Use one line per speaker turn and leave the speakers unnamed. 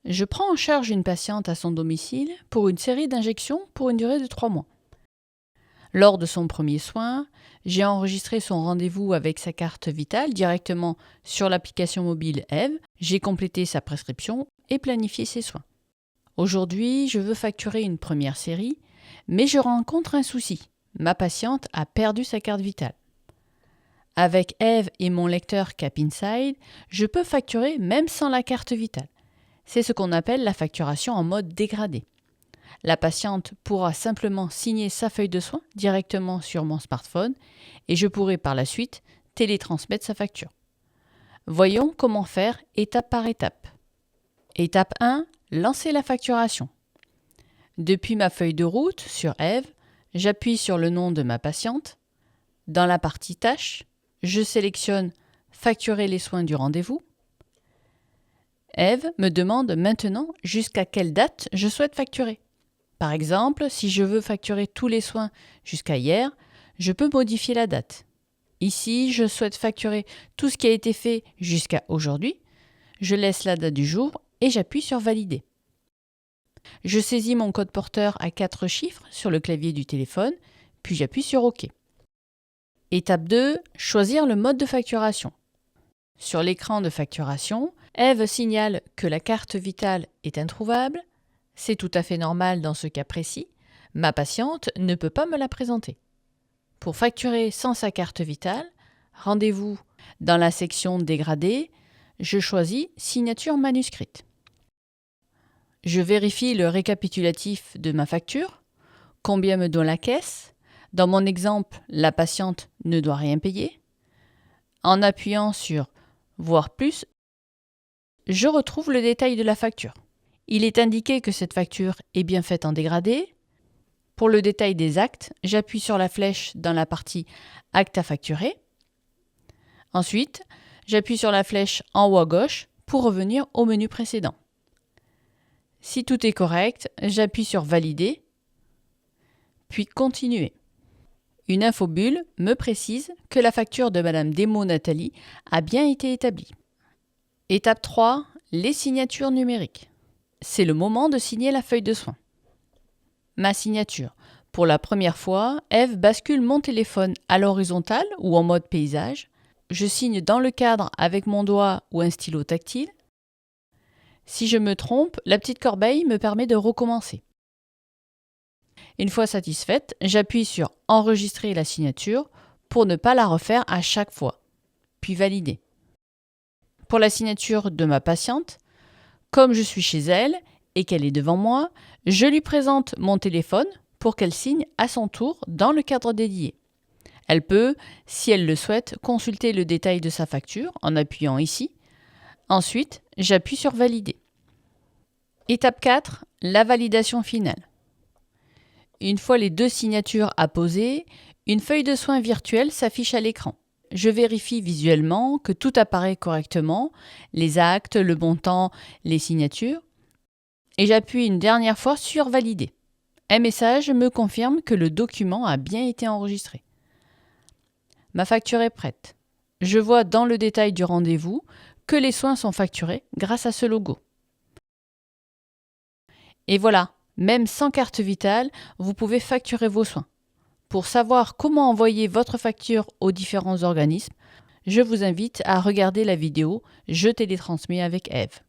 Je prends en charge une patiente à son domicile pour une série d'injections pour une durée de 3 mois. Lors de son premier soin, j'ai enregistré son rendez-vous avec sa carte vitale directement sur l'application mobile Eve, j'ai complété sa prescription et planifié ses soins. Aujourd'hui, je veux facturer une première série, mais je rencontre un souci. Ma patiente a perdu sa carte vitale. Avec Eve et mon lecteur CapInside, je peux facturer même sans la carte vitale. C'est ce qu'on appelle la facturation en mode dégradé. La patiente pourra simplement signer sa feuille de soins directement sur mon smartphone et je pourrai par la suite télétransmettre sa facture. Voyons comment faire étape par étape. Étape 1, lancer la facturation. Depuis ma feuille de route sur Eve, j'appuie sur le nom de ma patiente. Dans la partie tâches, je sélectionne facturer les soins du rendez-vous. Eve me demande maintenant jusqu'à quelle date je souhaite facturer. Par exemple, si je veux facturer tous les soins jusqu'à hier, je peux modifier la date. Ici, je souhaite facturer tout ce qui a été fait jusqu'à aujourd'hui. Je laisse la date du jour et j'appuie sur Valider. Je saisis mon code porteur à 4 chiffres sur le clavier du téléphone, puis j'appuie sur OK. Étape 2, choisir le mode de facturation. Sur l'écran de facturation, Eve signale que la carte vitale est introuvable. C'est tout à fait normal dans ce cas précis. Ma patiente ne peut pas me la présenter. Pour facturer sans sa carte vitale, rendez-vous dans la section Dégradé. Je choisis Signature manuscrite. Je vérifie le récapitulatif de ma facture. Combien me doit la caisse? Dans mon exemple, la patiente ne doit rien payer. En appuyant sur Voir plus, je retrouve le détail de la facture. Il est indiqué que cette facture est bien faite en dégradé. Pour le détail des actes, j'appuie sur la flèche dans la partie Actes à facturer. Ensuite, j'appuie sur la flèche en haut à gauche pour revenir au menu précédent. Si tout est correct, j'appuie sur Valider, puis Continuer. Une infobulle me précise que la facture de Madame Desmaux Nathalie a bien été établie. Étape 3, les signatures numériques. C'est le moment de signer la feuille de soins. Ma signature. Pour la première fois, Eve bascule mon téléphone à l'horizontale ou en mode paysage. Je signe dans le cadre avec mon doigt ou un stylo tactile. Si je me trompe, la petite corbeille me permet de recommencer. Une fois satisfaite, j'appuie sur Enregistrer la signature pour ne pas la refaire à chaque fois, puis Valider. Pour la signature de ma patiente, comme je suis chez elle et qu'elle est devant moi, je lui présente mon téléphone pour qu'elle signe à son tour dans le cadre dédié. Elle peut, si elle le souhaite, consulter le détail de sa facture en appuyant ici. Ensuite, j'appuie sur Valider. Étape 4, la validation finale. Une fois les 2 signatures apposées, une feuille de soins virtuelle s'affiche à l'écran. Je vérifie visuellement que tout apparaît correctement, les actes, le montant, les signatures, et j'appuie une dernière fois sur Valider. Un message me confirme que le document a bien été enregistré. Ma facture est prête. Je vois dans le détail du rendez-vous que les soins sont facturés grâce à ce logo. Et voilà, même sans carte vitale, vous pouvez facturer vos soins. Pour savoir comment envoyer votre facture aux différents organismes, je vous invite à regarder la vidéo « Je télétransmets avec Eve ».